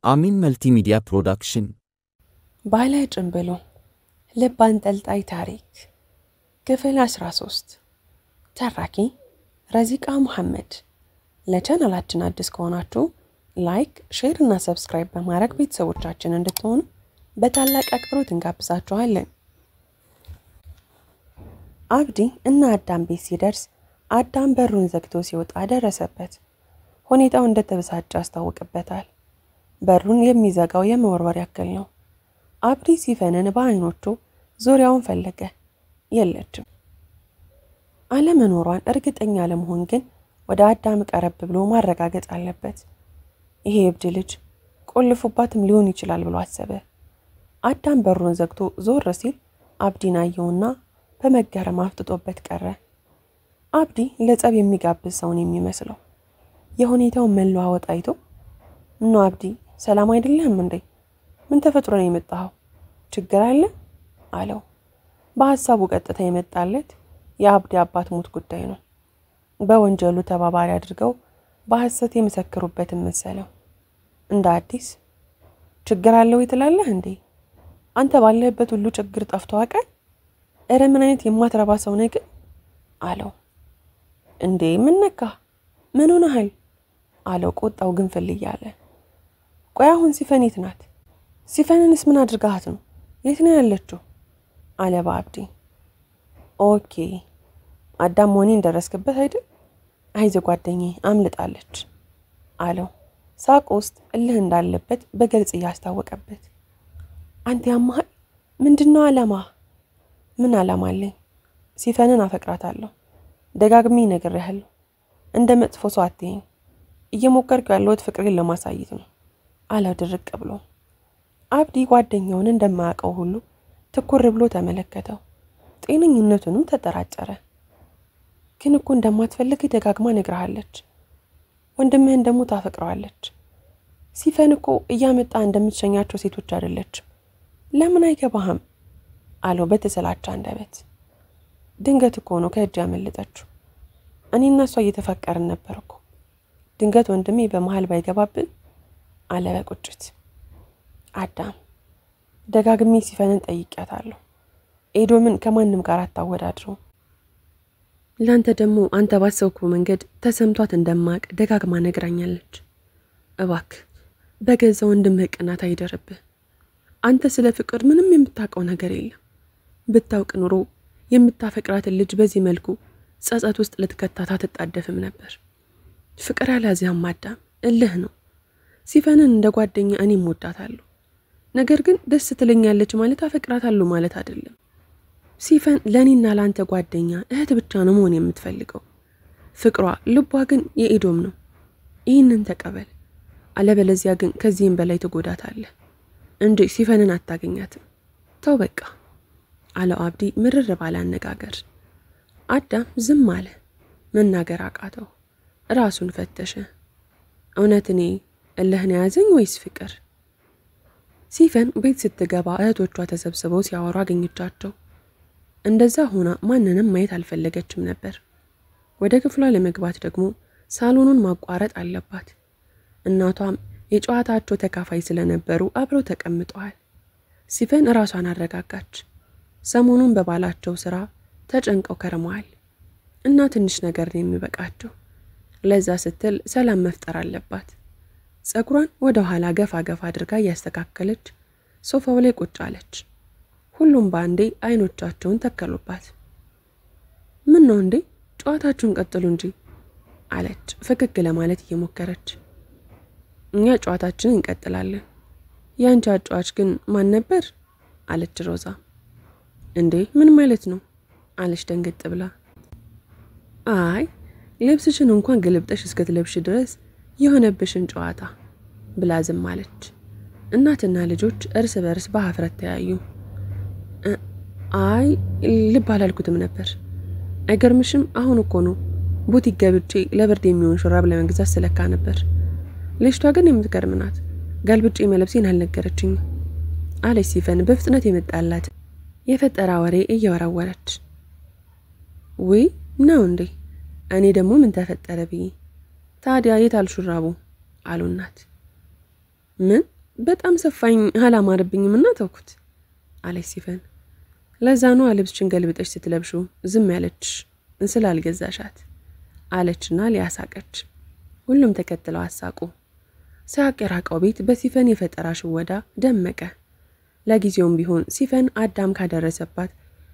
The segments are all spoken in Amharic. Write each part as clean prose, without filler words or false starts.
አሚን መልቲሚዲያ ፕሮዳክሽን ባለ ጭንብሎ ልብ አንጠልጣይ ታሪክ ክፍል 13 ተራኪ ረዚቃ መሐመድ። ለቻናላችን አዲስ ከሆናችሁ ላይክ፣ ሼር እና ሰብስክራይብ በማድረግ ቤተሰቦቻችን እንድትሆኑ በታላቅ አክብሮት እንጋብዛችኋለን። አብዲ እና አዳም ቤት ሲደርስ አዳም በሩን ዘግቶ ሲወጣ ደረሰበት። ሁኔታው እንደተበሳጨ አስታውቅበታል። በሩን የሚዘጋው የመወርወር ያክል ነው። አብዲ ሲፈንን በአይኖቹ ዙሪያውን ፈለገ። የለችም። አለመኖሯን እርግጠኛ ለመሆን ግን ወደ አዳም ቀረብ ብሎ ማረጋገጥ አለበት። ይሄ እብድ ልጅ ቆልፎባትም ሊሆን ይችላል ብሎ አሰበ። አዳም በሩን ዘግቶ ዞር ሲል አብዲን አየውና በመገረም አፍጥጦበት ቀረ። አብዲ ለጸብ የሚጋብዝ ሰውን የሚመስለው የሁኔታውን መለዋወጥ አይቶ ነው አብዲ ሰላም አይደለም እንዴ? ምን ተፈጥሮ ነው የመጣው? ችግር አለ አለው። በሐሳቡ ቀጥታ የመጣለት የአብዲ አባት ሞት ጉዳይ ነው። በወንጀሉ ተባባሪ አድርገው በሐሰት የመሰከሩበትን መሰለው። እንደ አዲስ ችግር አለው ይትላለህ እንዴ? አንተ ባለህበት ሁሉ ችግር ጠፍቶ አቀል? እረ ምን አይነት የማትረባ ሰው ነህ ግን አለው። እንዴ ምን ነካ? ምን ሆነሃል? አለው ቁጣው ግንፍል እያለ። ቆይ አሁን ሲፈን የት ናት? ሲፈንንስ ምን አድርጋት ነው? የት ነው ያለችው? አለ በአብዲ። ኦኬ አዳም ሞኔን ደረስክበት አይደል? አይዞህ ጓደኛዬ አምልጣለች አለው። ሳቅ ውስጥ እልህ እንዳለበት በግልጽ እያስታወቀበት። አንተ ያማሃል? ምንድነው አላማ? ምን አላማ አለኝ? ሲፈንን አፈቅራታለሁ። ደጋግሜ ነግሬሃለሁ። እንደ መጥፎ ሰው አትይኝ። እየሞከርኩ ያለሁት ፍቅሬን ለማሳየት ነው አለው ድርቅ ብሎ። አብዲ ጓደኛውን እንደማያውቀው ሁሉ ትኩር ብሎ ተመለከተው። ጤነኝነቱንም ተጠራጠረ። ግን እኮ እንደማትፈልግ ደጋግማ ነግራሃለች። ወንድምህን ደግሞ ታፈቅረዋለች። ሲፈን እኮ እያመጣ እንደምትሸኛቸው ሴቶች አይደለችም። ለምን አይገባህም? አለው በተሰላቻ አንደበት። ድንገት እኮ ነው ከእጅ ያመለጠችው። እኔና እሷ እየተፈቀርን ነበር እኮ። ድንገት ወንድሜ በመሃል ባይገባብን አለ በቁጭት። አዳም ደጋግሜ ሲፈንን ጠይቄያታለሁ። ኤዶምን ከማንም ጋር አታወዳድረው። ላንተ ደግሞ አንተ ባሰብከው መንገድ ተሰምቷት እንደማቅ ደጋግማ ነግራኛለች። እባክህ በገዛ ወንድምህ ቅናት አይደርብህ። አንተ ስለ ፍቅር ምንም የምታውቀው ነገር የለም። ብታውቅ ኑሮ የምታፈቅራትን ልጅ በዚህ መልኩ ጸጸት ውስጥ ልትከታታ ትጣደፍም ነበር። ፍቅር ያላዚያም አዳም እልህ ነው። ሲፈንን እንደ ጓደኛ እኔም ወዳታለሁ። ነገር ግን ደስ ትለኛለች ማለት አፈቅራታለሁ ማለት አይደለም። ሲፈን ለኔና ላንተ ጓደኛ እህት ብቻ ነው መሆን የምትፈልገው። ፍቅሯ ልቧ ግን የኤዶም ነው። ይህንን ተቀበል። አለበለዚያ ግን ከዚህም በላይ ትጎዳታለህ እንጂ ሲፈንን አታገኛትም። ተው በቃ አለው አብዲ ምርር ባለ አነጋገር። አዳም ዝም አለ። መናገር አቃተው። ራሱን ፈተሸ። እውነት እኔ እልህን ያዘኝ ወይስ ፍቅር? ሲፈን ቤት ስትገባ እህቶቿ ተሰብስበው ሲያወሩ አገኘቻቸው። እንደዛ ሆና ማንንም ማየት አልፈለገችም ነበር። ወደ ክፍሏ ለመግባት ደግሞ ሳሎኑን ማቋረጥ አለባት። እናቷም የጨዋታቸው ተካፋይ ስለነበሩ አብረው ተቀምጠዋል። ሲፈን ራሷን አረጋጋች። ሰሞኑን በባላቸው ስራ ተጨንቀው ከርመዋል እና ትንሽ ነገር ነው የሚበቃቸው። ለዛ ስትል ሰላም መፍጠር አለባት። ጸጉሯን ወደ ኋላ ገፋ ገፋ አድርጋ እያስተካከለች ሶፋው ላይ ቁጭ አለች። ሁሉም ባንዴ አይኖቻቸውን ተከሉባት። ምን ነው እንዴ? ጨዋታችሁን ቀጥሉ እንጂ አለች ፈገግ ለማለት እየሞከረች። እኛ ጨዋታችንን እንቀጥላለን። ያንቺ አጫዋች ግን ማን ነበር? አለች ሮዛ። እንዴ ምን ማለት ነው? አለች ደንገጥ ብላ። አይ ልብስሽን እንኳን ግልብጠሽ እስከትለብሽ ድረስ የሆነብሽን ጨዋታ ብላ ዝም አለች። እናትና ልጆች እርስ በርስ በሀፍረት ተያዩ። አይ ልብ አላልኩትም ነበር። አይገርምሽም? አሁን እኮ ነው ቡቲክ ገብቼ ለብርድ የሚሆን ሹራብ ለመግዛት ስለካ ነበር። ልጅቷ ግን የምትገርም ናት። ገልብጬ መለብሴን አልነገረችኝም አለች ሲፈን በፍጥነት የመጣላት የፈጠራ ወሬ እየወራወረች። ወይ ነው እንዴ? እኔ ደግሞ ምን ተፈጠረ ብዬ። ታዲያ የታል ሹራቡ? አሉ እናት። ምን በጣም ሰፋኝ አላማረብኝምና ተውኩት አለች ሲፈን። ለዛ ነው ልብስሽን ገልብጠሽ ስትለብሹ ዝም ያለችሽ ስላልገዛሻት አለችና ሊያሳቀች። ሁሉም ተከትለው አሳቁ። ሳቅ የራቀው ቤት በሲፈን የፈጠራ ሽወዳ ደመቀ። ለጊዜውም ቢሆን ሲፈን አዳም ካደረሰባት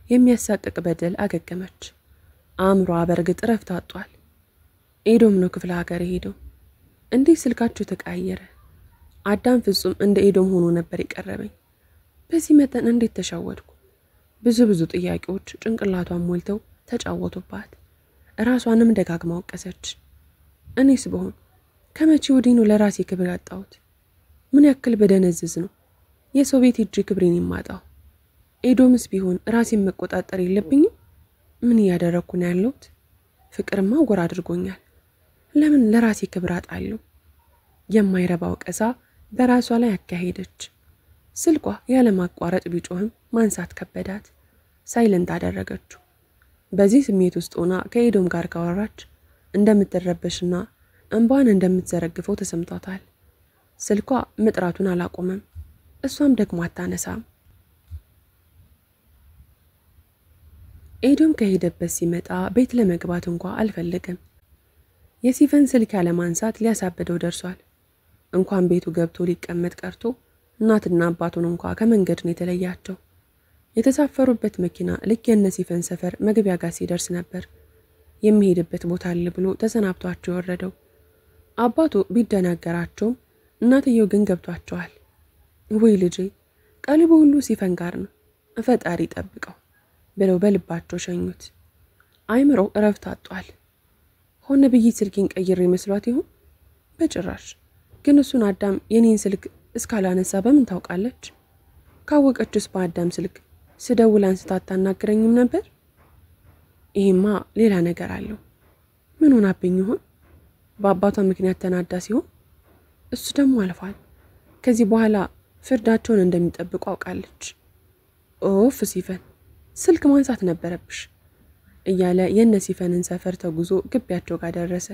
የሚያሳቅቅ በደል አገገመች። አእምሮዋ በእርግጥ ረፍት አጧል። ኤዶም ነው ክፍለ ሀገር ሄደው። እንዴት ስልካቸው ተቀያየረ? አዳም ፍጹም እንደ ኤዶም ሆኖ ነበር የቀረበኝ። በዚህ መጠን እንዴት ተሻወድኩ? ብዙ ጥያቄዎች ጭንቅላቷን ሞልተው ተጫወቱባት። ራሷንም ደጋግማ ወቀሰች። እኔስ በሆን ከመቼ ወዲህ ነው ለራሴ ክብር ያጣሁት? ምን ያክል በደነዝዝ ነው የሰው ቤት ሂጅ ክብሬን የማጣው? ኤዶምስ ቢሆን ራሴን መቆጣጠር የለብኝም? ምን እያደረኩ ነው ያለሁት? ፍቅርማ ጎራ አድርጎኛል። ለምን ለራሴ ክብር አጣለሁ? የማይረባ ወቀሳ በራሷ ላይ አካሄደች። ስልኳ ያለ ማቋረጥ ቢጮህም ማንሳት ከበዳት። ሳይለንት አደረገችው። በዚህ ስሜት ውስጥ ሆና ከኤዶም ጋር ካወራች እንደምትረበሽና እንባን እንደምትዘረግፈው ተሰምቷታል። ስልኳ መጥራቱን አላቆመም። እሷም ደግሞ አታነሳም። ኤዶም ከሄደበት ሲመጣ ቤት ለመግባት እንኳን አልፈለገም። የሲፈን ስልክ ያለ ማንሳት ሊያሳበደው ደርሷል። እንኳን ቤቱ ገብቶ ሊቀመጥ ቀርቶ እናትና አባቱን እንኳን ከመንገድ ነው የተለያቸው። የተሳፈሩበት መኪና ልክ የነ ሲፈን ሰፈር መግቢያ ጋር ሲደርስ ነበር የሚሄድበት ቦታ አለ ብሎ ተሰናብቷቸው ወረደው። አባቱ ቢደናገራቸውም እናትየው ግን ገብቷቸዋል። ወይ ልጄ ቀልቡ ሁሉ ሲፈን ጋር ነው፣ ፈጣሪ ጠብቀው ብለው በልባቸው ሸኙት። አይምሮ እረፍት አጧል። ሆነ ብዬ ስልኬን ቀይሬ መስሏት ይሆን? በጭራሽ። ግን እሱን አዳም የኔን ስልክ እስካላነሳ በምን ታውቃለች? ካወቀችስ በአዳም ስልክ ስደውል አንስታ አታናግረኝም ነበር? ይሄማ ሌላ ነገር አለው። ምን ሆናብኝ ይሆን? በአባቷ ምክንያት ተናዳ ሲሆን እሱ ደግሞ አልፏል። ከዚህ በኋላ ፍርዳቸውን እንደሚጠብቁ አውቃለች። ኦፍ ሲፈን ስልክ ማንሳት ነበረብሽ እያለ የነ ሲፈንን ሰፈር ተጉዞ ግቢያቸው ጋር ደረሰ።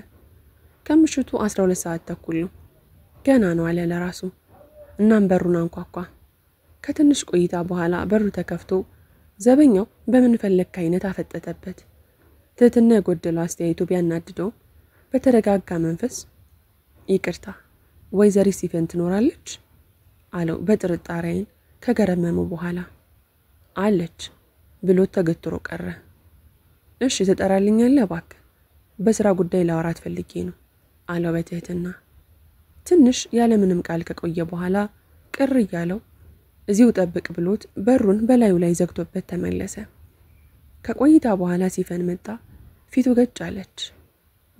ከምሽቱ 12 ሰዓት ተኩል ነው። ገና ነው አለ ለራሱ። እናም በሩን አንኳኳ። ከትንሽ ቆይታ በኋላ በሩ ተከፍቶ ዘበኛው በምን ፈለክ አይነት አፈጠጠበት። ትህትና የጎደለው አስተያየቱ ቢያናድደው በተረጋጋ መንፈስ ይቅርታ ወይዘሪት ሲፈን ትኖራለች አለው በጥርጣሬን ከገረመሙ በኋላ። አለች ብሎ ተገትሮ ቀረ። እሺ ተጠራልኛለህ እባክህ፣ በስራ ጉዳይ ላወራት ፈልጌ ነው አለው በትህትና። ትንሽ ያለ ምንም ቃል ከቆየ በኋላ ቅር እያለው እዚው ጠብቅ ብሎት በሩን በላዩ ላይ ዘግቶበት ተመለሰ። ከቆይታ በኋላ ሲፈን መጣ። ፊቱ ገጭ አለች።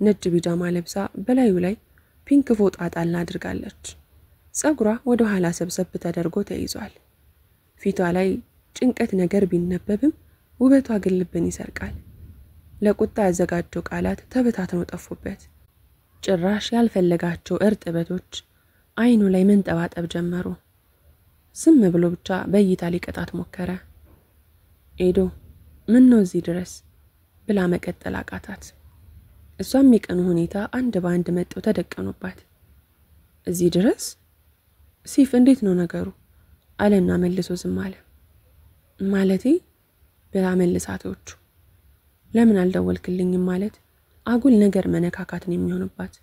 ነጭ ቢጃማ ለብሳ በላዩ ላይ ፒንክ ፎጣ ጣል አድርጋለች። ጸጉሯ ወደ ኋላ ሰብሰብ ተደርጎ ተይዟል። ፊቷ ላይ ጭንቀት ነገር ቢነበብም ውበቷ ግን ልብን ይሰርቃል። ለቁጣ ያዘጋጀው ቃላት ተበታትነው ጠፉበት። ጭራሽ ያልፈለጋቸው እርጥበቶች አይኑ ላይ መንጠባጠብ ጀመሩ። ዝም ብሎ ብቻ በእይታ ሊቀጣት ሞከረ። ኤዶ ምን ነው እዚህ ድረስ ብላ መቀጠል አቃታት። እሷም የቀኑ ሁኔታ አንድ በአንድ መጥተው ተደቀኑባት። እዚህ ድረስ ሲፍ እንዴት ነው ነገሩ አለና መልሶ ዝም አለ። ማለቴ ብላ መልሳቶቹ ለምን አልደወልክልኝም ማለት አጉል ነገር መነካካትን የሚሆንባት።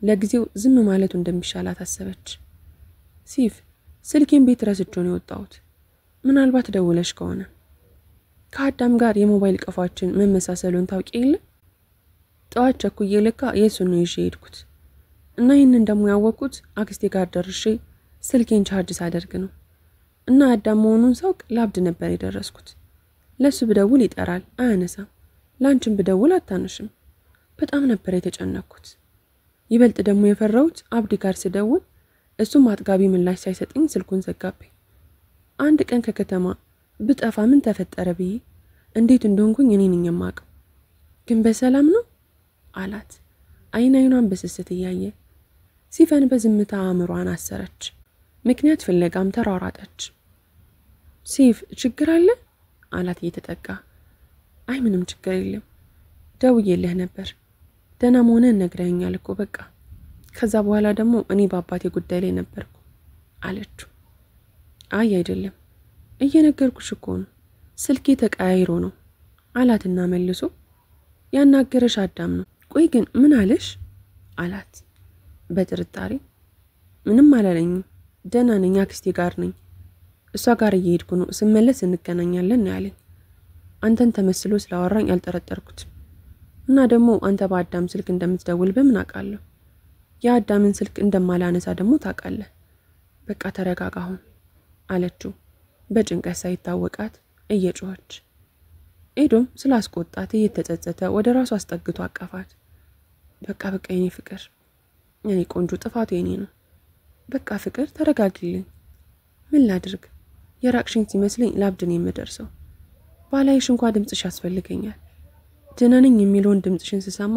ለጊዜው ዝም ማለቱ እንደሚሻላት አሰበች። ሲፍ ስልኬን ቤት ረስቼው ነው የወጣሁት። ምናልባት ደውለሽ ከሆነ ከአዳም ጋር የሞባይል ቀፋችን መመሳሰሉን ታውቂ የለ? ጠዋት ቸኩዬ ለካ የሱን ነው ይዤ ሄድኩት እና ይህንን ደግሞ ያወቅኩት አክስቴ ጋር ደርሼ ስልኬን ቻርጅ ሳደርግ ነው። እና አዳም መሆኑን ሳውቅ ላብድ ነበር የደረስኩት። ለሱ ብደውል ይጠራል አያነሳም፣ ላንቺም ብደውል አታነሽም። በጣም ነበር የተጨነቅኩት። ይበልጥ ደግሞ የፈራሁት አብዲ ጋር ስደውል እሱም አጥጋቢ ምላሽ ሳይሰጠኝ ስልኩን ዘጋብኝ። አንድ ቀን ከከተማ ብጠፋ ምን ተፈጠረ ብዬ እንዴት እንደሆንኩኝ እኔ ነኝ የማውቀው። ግን በሰላም ነው አላት አይናዩናን በስስት እያየ። ሲፈን በዝምታ አእምሯን አሰረች። ምክንያት ፍለጋም ተሯሯጠች። ሲፍ ችግር አለ አላት እየተጠጋ። አይ ምንም ችግር የለም፣ ደውዬልህ ነበር። ደህና መሆንህን ነግረኸኛል እኮ በቃ። ከዛ በኋላ ደግሞ እኔ በአባቴ ጉዳይ ላይ ነበርኩ። አለችው። አይ አይደለም፣ እየነገርኩሽ እኮ ነው፣ ስልኬ ተቀያይሮ ነው አላትና መልሶ ያናገረሽ አዳም ነው። ቆይ ግን ምን አለሽ አላት በጥርጣሬ። ምንም አላለኝም፣ ደህና ነኝ፣ አክስቴ ጋር ነኝ፣ እሷ ጋር እየሄድኩ ነው፣ ስመለስ እንገናኛለን ነው ያለኝ። አንተን ተመስሎ ስላወራኝ አልጠረጠርኩት እና ደግሞ አንተ በአዳም ስልክ እንደምትደውል በምን አውቃለሁ? የአዳምን ስልክ እንደማላነሳ ደግሞ ታውቃለህ። በቃ ተረጋጋ አሁን አለችው በጭንቀት ሳይታወቃት እየጮኸች። ኤዶም ስላስቆጣት እየተጸጸተ ወደ ራሱ አስጠግቶ አቀፋት። በቃ የኔ ፍቅር፣ የኔ ቆንጆ፣ ጥፋቱ የኔ ነው። በቃ ፍቅር ተረጋጊልኝ። ምን ላድርግ? የራቅሽኝ ሲመስለኝ ላብድን የምደርሰው። ባላይሽ እንኳን ድምጽሽ ያስፈልገኛል። ደህና ነኝ የሚለውን ድምጽሽን ስሰማ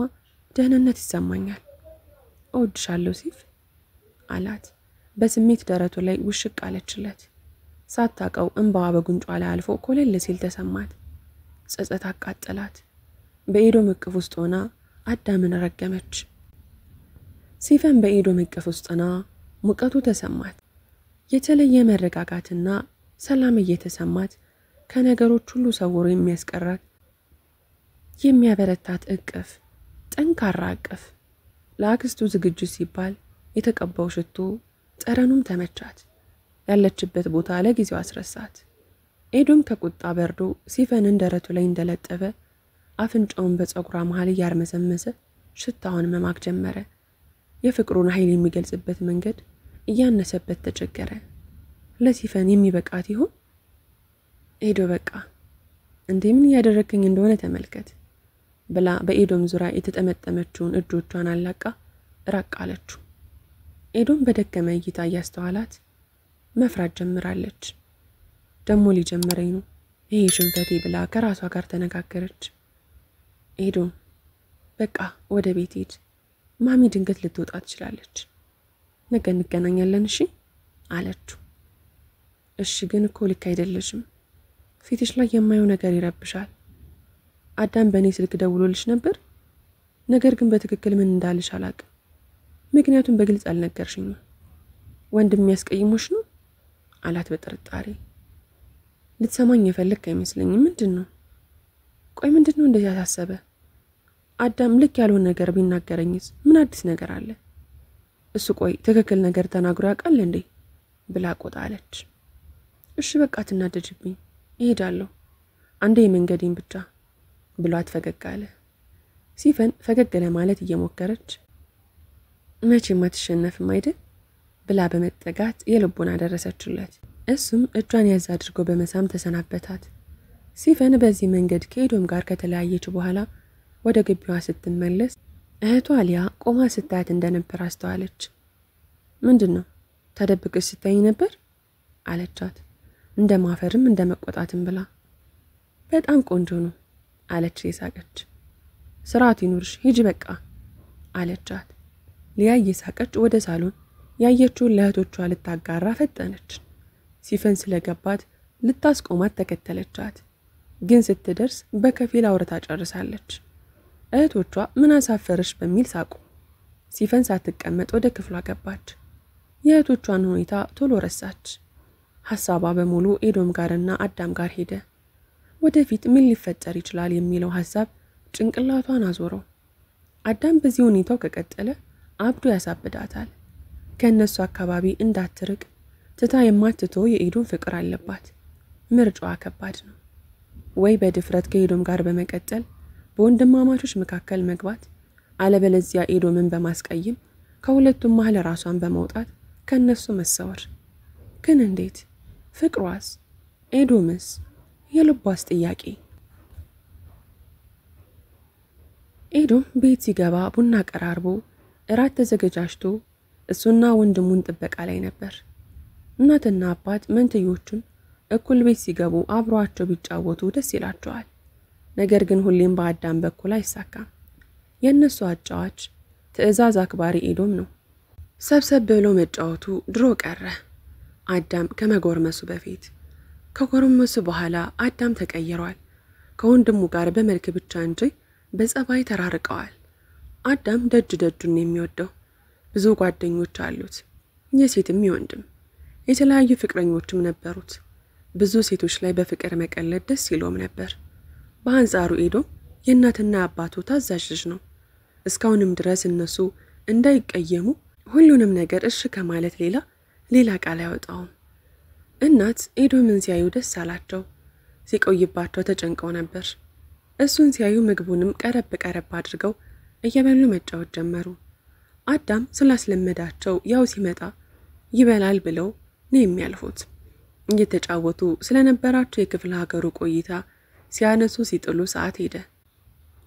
ደህንነት ይሰማኛል። እወድሻለሁ ሲፍ አላት። በስሜት ደረቱ ላይ ውሽቅ አለችለት። ሳታውቀው እንባዋ በጉንጯ ላይ አልፎ ኮለል ሲል ተሰማት። ጸጸት አቃጠላት። በኤዶም እቅፍ ውስጥ ሆና አዳምን ረገመች። ሲፈን በኤዶም እቅፍ ውስጥ ሆና ሙቀቱ ተሰማት። የተለየ መረጋጋትና ሰላም እየተሰማት ከነገሮች ሁሉ ሰውሮ የሚያስቀራት የሚያበረታት እቅፍ፣ ጠንካራ እቅፍ። ለአክስቱ ዝግጅት ሲባል የተቀባው ሽቶ ጠረኑም ተመቻት። ያለችበት ቦታ ለጊዜው አስረሳት። ኤዶም ከቁጣ በርዶ ሲፈንን ደረቱ ላይ እንደለጠበ አፍንጫውን በፀጉሯ መሃል እያርመሰመሰ ሽታውን መማክ ጀመረ። የፍቅሩን ኃይል የሚገልጽበት መንገድ እያነሰበት ተቸገረ። ለሲፈን የሚበቃት ይሆን? ኤዶ በቃ እንደምን ያደረከኝ እንደሆነ ተመልከት ብላ በኤዶም ዙሪያ የተጠመጠመችውን እጆቿን አላቃ ራቅ አለችው። ኤዶም በደከመ እይታ እያስተዋላት መፍራት ጀምራለች። ደሞ ሊጀምረኝ ነው ይሄ ሽንፈቴ ብላ ከራሷ ጋር ተነጋገረች። ኤዶም በቃ ወደ ቤት ሂድ፣ ማሚ ድንገት ልትወጣ ትችላለች፣ ነገ እንገናኛለን እሺ አለችው። እሺ ግን እኮ ልክ አይደለሽም፣ ፊትሽ ላይ የማየው ነገር ይረብሻል። አዳም በእኔ ስልክ ደውሎልሽ ነበር፣ ነገር ግን በትክክል ምን እንዳልሽ አላውቅም። ምክንያቱም በግልጽ አልነገርሽኝም። ወንድም የሚያስቀይሞሽ ነው አላት በጥርጣሬ። ልትሰማኝ የፈለክ አይመስለኝም። ምንድነው? ቆይ ምንድነው እንደዚህ ያሳሰበ? አዳም ልክ ያልሆነ ነገር ቢናገረኝስ ምን አዲስ ነገር አለ? እሱ ቆይ ትክክል ነገር ተናግሮ ያውቃል እንዴ ብላ ቆጣለች። እሺ በቃ ትናደጅብኝ፣ እሄዳለሁ፣ አንዴ የመንገዴን ብቻ ብሏት ፈገግ አለ። ሲፈን ፈገግ ለማለት እየሞከረች መቼም አትሸነፍም አይደል ብላ በመጠጋት የልቡን አደረሰችለት። እሱም እጇን ያዝ አድርጎ በመሳም ተሰናበታት። ሲፈን በዚህ መንገድ ከኤዶም ጋር ከተለያየች በኋላ ወደ ግቢዋ ስትመለስ እህቷ አሊያ ቆማ ስታያት እንደነበር አስተዋለች። ምንድነው ተደብቀሽ ስታይ ነበር አለቻት፣ እንደማፈርም እንደመቆጣትም ብላ። በጣም ቆንጆ ነው አለች የሳቀች። ስርዓት ይኑርሽ፣ ሂጂ በቃ አለቻት። ሊያ እየሳቀች ወደ ሳሎን ያየችውን ለእህቶቿ ልታጋራ ፈጠነች። ሲፈን ስለገባት ልታስቆማት ተከተለቻት። ግን ስትደርስ በከፊል አውርታ ጨርሳለች። እህቶቿ ምን አሳፈረሽ በሚል ሳቁ። ሲፈን ሳትቀመጥ ወደ ክፍሏ ገባች። የእህቶቿን ሁኔታ ቶሎ ረሳች። ሐሳቧ በሙሉ ኤዶም ጋርና አዳም ጋር ሄደ። ወደፊት ምን ሊፈጠር ይችላል የሚለው ሐሳብ ጭንቅላቷን አዞረው። አዳም በዚህ ሁኔታው ከቀጠለ አብዶ ያሳብዳታል። ከነሱ አካባቢ እንዳትርቅ ትታ የማትተው የኤዶም ፍቅር አለባት። ምርጫዋ ከባድ ነው። ወይ በድፍረት ከኤዶም ጋር በመቀጠል በወንድማማቾች መካከል መግባት፣ አለበለዚያ ኤዶምን በማስቀየም ከሁለቱም መሃል ራሷን በመውጣት ከነሱ መሰወር። ግን እንዴት? ፍቅሯስ? ኤዶምስ? የልቧስ ጥያቄ። ኤዶም ቤት ሲገባ ቡና ቀራርቦ እራት ተዘጋጅቶ እሱና ወንድሙን ጥበቃ ላይ ነበር። እናትና አባት መንትዮቹን እኩል ቤት ሲገቡ አብሯቸው ቢጫወቱ ደስ ይላቸዋል። ነገር ግን ሁሌም በአዳም በኩል አይሳካም። የነሱ አጫዋች ትዕዛዝ አክባሪ ኤዶም ነው። ሰብሰብ ብሎ መጫወቱ ድሮ ቀረ። አዳም ከመጎርመሱ በፊት፣ ከጎርመሱ በኋላ አዳም ተቀይሯል። ከወንድሙ ጋር በመልክ ብቻ እንጂ በጸባይ ተራርቀዋል። አዳም ደጁን የሚወደው ብዙ ጓደኞች አሉት፣ የሴትም ይወንድም። የተለያዩ ፍቅረኞችም ነበሩት። ብዙ ሴቶች ላይ በፍቅር መቀለድ ደስ ይለውም ነበር። በአንጻሩ ኤዶም የእናትና አባቱ ታዛዥ ልጅ ነው። እስካሁንም ድረስ እነሱ እንዳይቀየሙ ሁሉንም ነገር እሺ ከማለት ሌላ ቃል አያወጣውም። እናት ኤዶምን ሲያዩ ደስ አላቸው። ሲቆይባቸው ተጨንቀው ነበር። እሱን ሲያዩ ምግቡንም ቀረብ አድርገው እየበሉ መጫወት ጀመሩ። አዳም ስላስለመዳቸው ያው ሲመጣ ይበላል ብለው ነው የሚያልፉት። እየተጫወቱ ስለነበራቸው የክፍለ ሀገሩ ቆይታ ሲያነሱ ሲጥሉ ሰዓት ሄደ።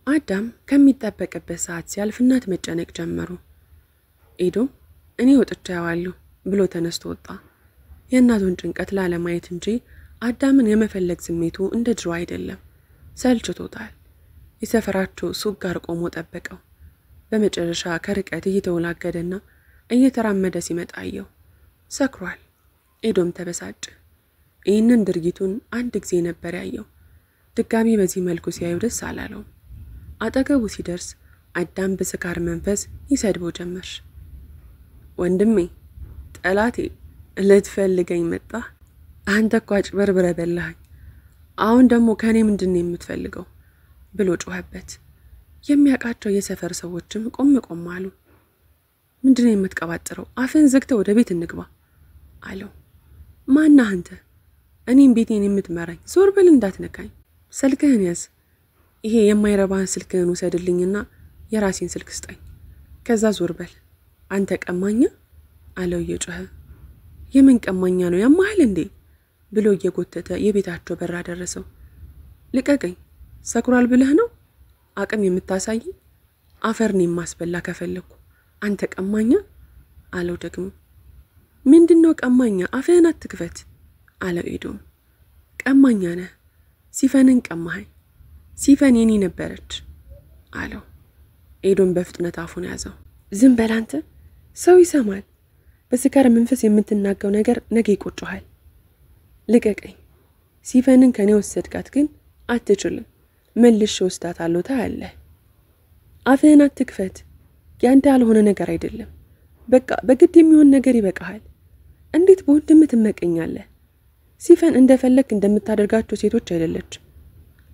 አዳም ከሚጠበቅበት ሰዓት ሲያልፍ እናት መጨነቅ ጀመሩ። ኤዶም እኔ ወጥቼ ያዋለሁ ብሎ ተነስቶ ወጣ። የእናቱን ጭንቀት ላለማየት እንጂ አዳምን የመፈለግ ስሜቱ እንደ ድሮ አይደለም። ሰልችቶታል። የሰፈራቸው ሱቅ ጋር ቆሞ ጠበቀው። በመጨረሻ ከርቀት እየተወላገደና እየተራመደ ሲመጣ አየው። ሰክሯል። ኤዶም ተበሳጨ። ይህንን ድርጊቱን አንድ ጊዜ ነበር ያየው። ድጋሚ በዚህ መልኩ ሲያዩ ደስ አላለው። አጠገቡ ሲደርስ አዳም በስካር መንፈስ ይሰድበው ጀመር። ወንድሜ፣ ጠላቴ፣ ልትፈልገኝ መጣ? አንተ እኮ አጭበርብረህ በላኸኝ። አሁን ደግሞ ከኔ ምንድነው የምትፈልገው? ብሎ ጮኸበት። የሚያውቃቸው የሰፈር ሰዎችም ቆም አሉ። ምንድነው የምትቀባጥረው? አፍን ዘግተህ ወደ ቤት እንግባ አለው። ማነህ አንተ? እኔም ቤቴን የምትመራኝ? ዞር በል እንዳትነካኝ። ስልክህን ያዝ። ይሄ የማይረባህን ስልክህን ውሰድልኝና የራሴን ስልክ ስጠኝ። ከዛ ዞር በል አንተ ቀማኛ አለው እየጮኸ። የምን ቀማኛ ነው ያማህል እንዴ? ብሎ እየጎተተ የቤታቸው በር አደረሰው። ልቀቀኝ፣ ሰክሯል ብለህ ነው አቅም የምታሳይ? አፈርን የማስበላ ከፈለኩ አንተ ቀማኛ አለው ደግሞ። ምንድነው ቀማኛ? አፍህን አትክፈት አለው ኤዶም። ቀማኛ ነህ፣ ሲፈንን ቀማኸኝ። ሲፈን የኔ ነበረች አለው። ኤዶም በፍጥነት አፉን ያዘው። ዝም በል አንተ፣ ሰው ይሰማል። በስካር መንፈስ የምትናገው ነገር ነገ ይቆጭሃል። ልቀቀኝ። ሲፈንን ከኔ ወሰድካት ግን አትችልም። መልሼ ወስዳታለሁ ታያለህ። አፍህን አትክፈት። ያንተ ያልሆነ ነገር አይደለም። በቃ በግድ የሚሆን ነገር ይበቃሃል። እንዴት በወንድም ትመቀኛለህ? ሲፈን እንደፈለክ እንደምታደርጋቸው ሴቶች አይደለች።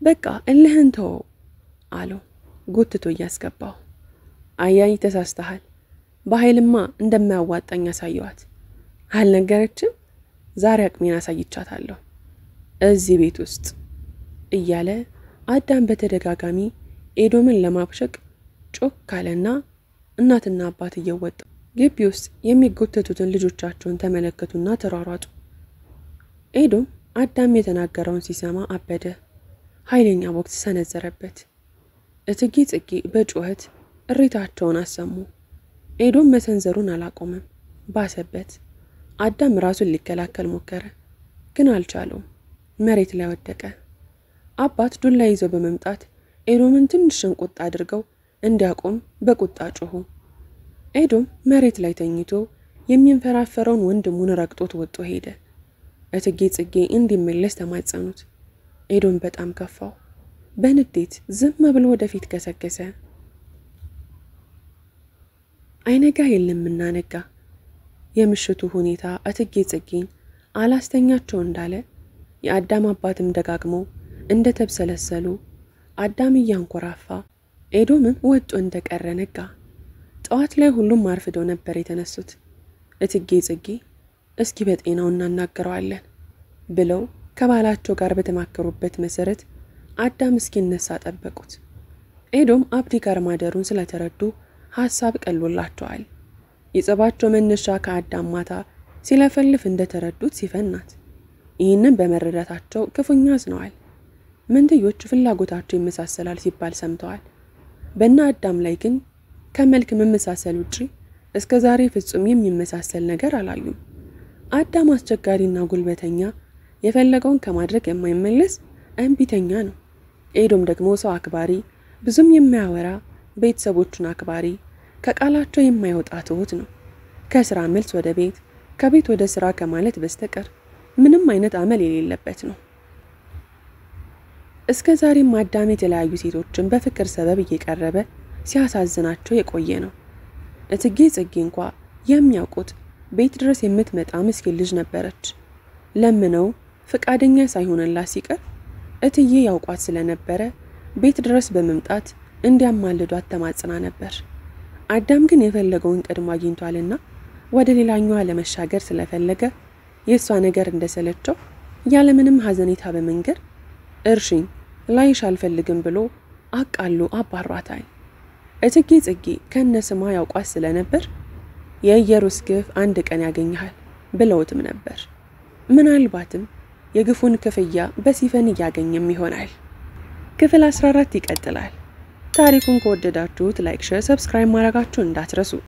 በቃ እልህን ተው አለው ጎትቶ እያስገባው። አያይ ተሳስተሃል። በኃይልማ እንደማያዋጣኝ ያሳየዋት አልነገረችም? ዛሬ አቅሜን አሳይቻታለሁ እዚህ ቤት ውስጥ እያለ አዳም በተደጋጋሚ ኤዶምን ለማብሸቅ ጮክ ካለና እናትና አባት እየወጡ ግቢ ውስጥ የሚጎተቱትን ልጆቻቸውን ተመለከቱና ተሯሯጡ። ኤዶም አዳም የተናገረውን ሲሰማ አበደ። ኃይለኛ ቦክስ ሰነዘረበት። እትጌ ጽጌ በጩኸት እሪታቸውን አሰሙ። ኤዶም መሰንዘሩን አላቆመም፣ ባሰበት። አዳም ራሱን ሊከላከል ሞከረ፣ ግን አልቻለውም። መሬት ላይ ወደቀ። አባት ዱላ ይዘው በመምጣት ኤዶምን ትንሽ እንቁጣ አድርገው እንዲያቆም በቁጣ ጮሁ። ኤዶም መሬት ላይ ተኝቶ የሚንፈራፈረውን ወንድሙን ረግጦት ወጥቶ ሄደ። እትጌ ጽጌ እንዲመለስ ተማጸኑት። ኤዶም በጣም ከፋው። በንዴት ዝም ብሎ ወደፊት ገሰገሰ። አይነጋ የለምና ነጋ። የምሽቱ ሁኔታ እትጌ ጽጌን አላስተኛቸው እንዳለ የአዳም አባትም ደጋግሞ እንደተብሰለሰሉ አዳም እያንኮራፋ ኤዶምም ወጥቶ እንደቀረ ነጋ። ጠዋት ላይ ሁሉም አርፍደው ነበር የተነሱት። እትጌ ጽጌ እስኪ በጤናው እናናገረዋለን ብለው ከባላቸው ጋር በተማከሩበት መሰረት አዳም እስኪነሳ ጠበቁት። ኤዶም አብዲ ጋር ማደሩን ስለተረዱ ሐሳብ ቀሎላቸዋል። የጸባቸው መነሻ ከአዳም ማታ ሲለፈልፍ እንደተረዱት ሲፈናት። ይህንን በመረዳታቸው ክፉኛ አዝነዋል። መንትዮች ፍላጎታቸው ይመሳሰላል ሲባል ሰምተዋል። በእነ አዳም ላይ ግን ከመልክ መመሳሰል ውጪ እስከዛሬ ፍጹም የሚመሳሰል ነገር አላዩም። አዳም አስቸጋሪና ጉልበተኛ፣ የፈለገውን ከማድረግ የማይመለስ እንቢተኛ ነው። ኤዶም ደግሞ ሰው አክባሪ፣ ብዙም የማያወራ፣ ቤተሰቦቹን አክባሪ፣ ከቃላቸው የማይወጣ ትሁት ነው። ከስራ መልስ ወደ ቤት፣ ከቤት ወደ ስራ ከማለት በስተቀር ምንም አይነት አመል የሌለበት ነው። እስከዛሬም አዳም የተለያዩ ሴቶችን በፍቅር ሰበብ እየቀረበ ሲያሳዝናቸው የቆየ ነው። እትጌ ጽጌ እንኳን የሚያውቁት ቤት ድረስ የምትመጣ ምስኪን ልጅ ነበረች። ለምነው ፈቃደኛ ሳይሆንላት ሲቀር እትዬ ያውቋት ስለነበረ ቤት ድረስ በመምጣት እንዲያማልዷት ተማጽና ነበር። አዳም ግን የፈለገውን ቀድሞ አግኝቷልና ወደ ሌላኛዋ ለመሻገር ስለፈለገ የሷ ነገር እንደሰለቸው ያለምንም ሐዘኔታ በመንገር እርሽኝ ላይሽ አልፈልግም ብሎ አቃሉ አባሯታል። እትዬ ጽጌ ከነስማ ያውቋት ስለነበር የኢየሩስ ግፍ አንድ ቀን ያገኛል ብለውትም ነበር። ምናልባትም የግፉን ክፍያ በሲፈን ያገኝም ይሆናል። ክፍል 14 ይቀጥላል። ታሪኩን ከወደዳችሁት ላይክ፣ ሼር፣ ሰብስክራይብ ማድረጋችሁን እንዳትረሱ።